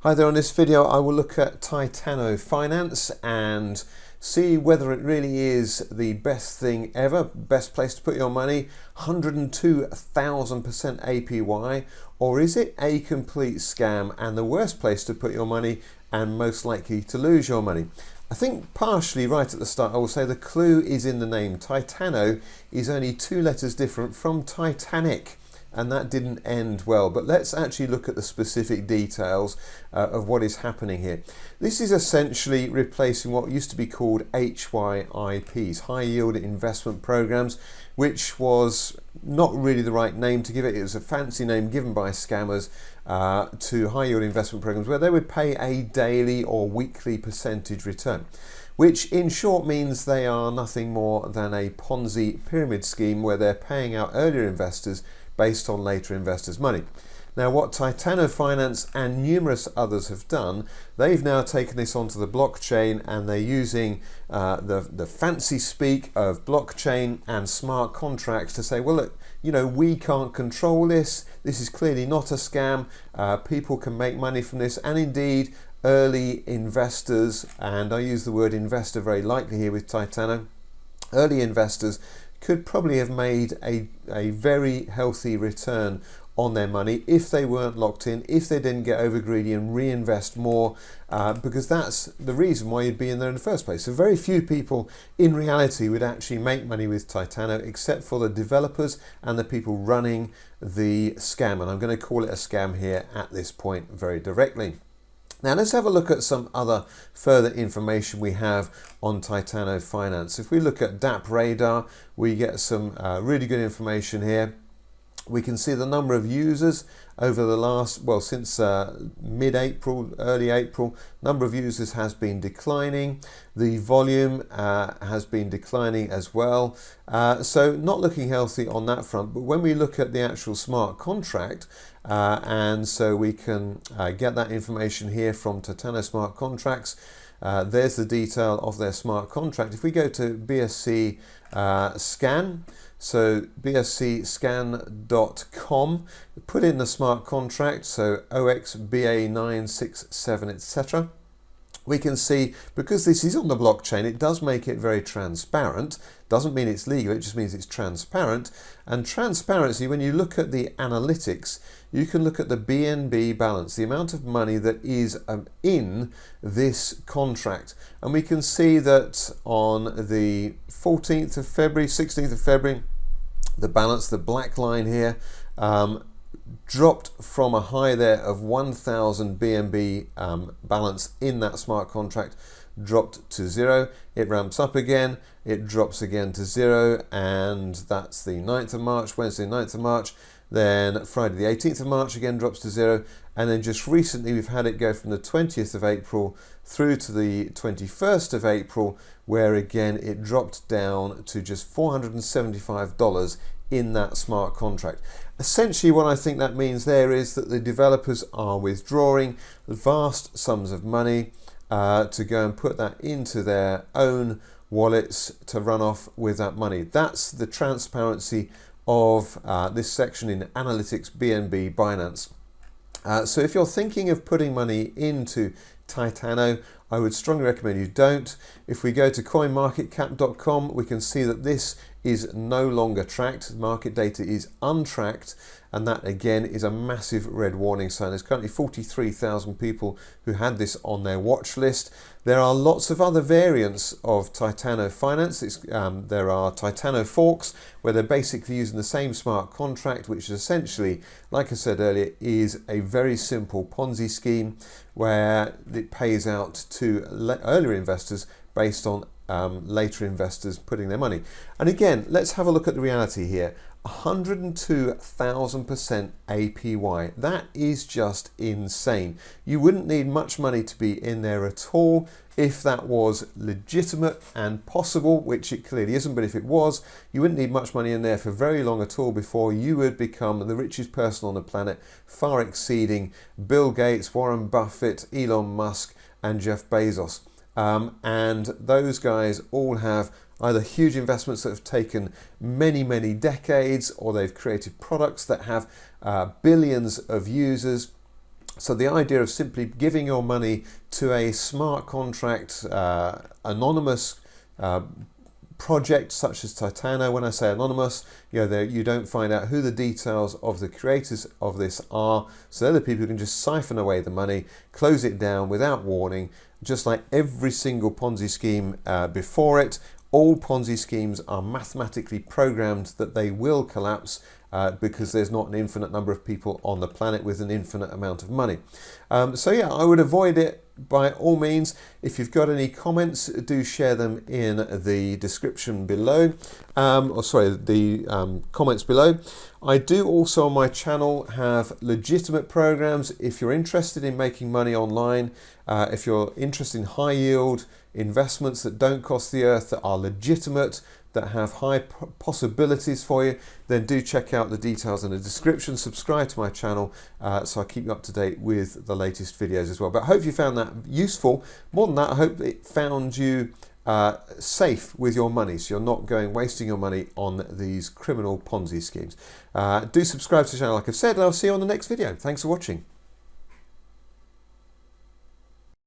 Hi there, on this video I will look at Titano Finance and see whether it really is the best thing ever, best place to put your money, 102,000% APY, or is it a complete scam and the worst place to put your money and most likely to lose your money? I think partially right at the start I will say the clue is in the name. Titano is only 2 letters different from Titanic, and that didn't end well. But let's actually look at the specific details of what is happening here. This is essentially replacing what used to be called HYIPs, high yield investment programs, which was not really the right name to give it. It was a fancy name given by scammers to high yield investment programs where they would pay a daily or weekly percentage return, which in short means they are nothing more than a Ponzi pyramid scheme where they're paying out earlier investors based on later investors' money. Now, what Titano Finance and numerous others have done, they've now taken this onto the blockchain and they're using the fancy speak of blockchain and smart contracts to say, well, look, you know, we can't control this. This is clearly not a scam. People can make money from this, and indeed, early investors, and I use the word investor very lightly here with Titano, early investors could probably have made a very healthy return on their money if they weren't locked in, if they didn't get over greedy and reinvest more, because that's the reason why you'd be in there in the first place. So very few people in reality would actually make money with Titano except for the developers and the people running the scam, and I'm going to call it a scam here at this point very directly. Now let's have a look at some other further information we have on Titano Finance. If we look at DAP Radar, we get some really good information here. We can see the number of users over the last, well, since mid-April, early April, number of users has been declining. The volume has been declining as well. So not looking healthy on that front. But when we look at the actual smart contract, and so we can get that information here from Titano Smart Contracts. There's the detail of their smart contract. If we go to BSC Scan, so bscscan.com, put in the smart contract, so OXBA967, etc. We can see, because this is on the blockchain, it does make it very transparent. Doesn't mean it's legal, it just means it's transparent. And transparency, when you look at the analytics, you can look at the BNB balance, the amount of money that is in this contract. And we can see that on the 14th of February, 16th of February, the balance, the black line here, dropped from a high there of 1,000 BNB balance in that smart contract, dropped to 0. It ramps up again, it drops again to 0, and that's the 9th of March, Wednesday 9th of March. Then Friday the 18th of March again drops to 0, and then just recently we've had it go from the 20th of April through to the 21st of April, where again it dropped down to just $475 in that smart contract. Essentially what I think that means there is that the developers are withdrawing vast sums of money to go and put that into their own wallets to run off with that money. That's the transparency of this section in Analytics BNB Binance. So if you're thinking of putting money into Titano, I would strongly recommend you don't. If we go to coinmarketcap.com, we can see that this is no longer tracked. Market data is untracked, and that again is a massive red warning sign. There's currently 43,000 people who had this on their watch list. There are lots of other variants of Titano Finance. There are Titano Forks, where they're basically using the same smart contract, which is essentially, like I said earlier, is a very simple Ponzi scheme where it pays out to earlier investors based on later investors putting their money. And again, let's have a look at the reality here. 102,000% APY. That is just insane. You wouldn't need much money to be in there at all if that was legitimate and possible, which it clearly isn't, but if it was, you wouldn't need much money in there for very long at all before you would become the richest person on the planet, far exceeding Bill Gates, Warren Buffett, Elon Musk, and Jeff Bezos. And those guys all have either huge investments that have taken many, many decades, or they've created products that have billions of users. So the idea of simply giving your money to a smart contract, anonymous project such as Titano. When I say anonymous, you don't find out who the details of the creators of this are, so they're the people who can just siphon away the money, close it down without warning, just like every single Ponzi scheme before it. All Ponzi schemes are mathematically programmed that they will collapse because there's not an infinite number of people on the planet with an infinite amount of money. So yeah, I would avoid it by all means. If you've got any comments, do share them in the description below, the comments below. I do also on my channel have legitimate programs if you're interested in making money online, if you're interested in high yield investments that don't cost the earth, that are legitimate, that have high possibilities for you, then do check out the details in the description. Subscribe to my channel so I keep you up to date with the latest videos as well. But I hope you found that useful. More than that, I hope it found you safe with your money, so you're not wasting your money on these criminal Ponzi schemes. Do subscribe to the channel like I've said, and I'll see you on the next video. Thanks for watching.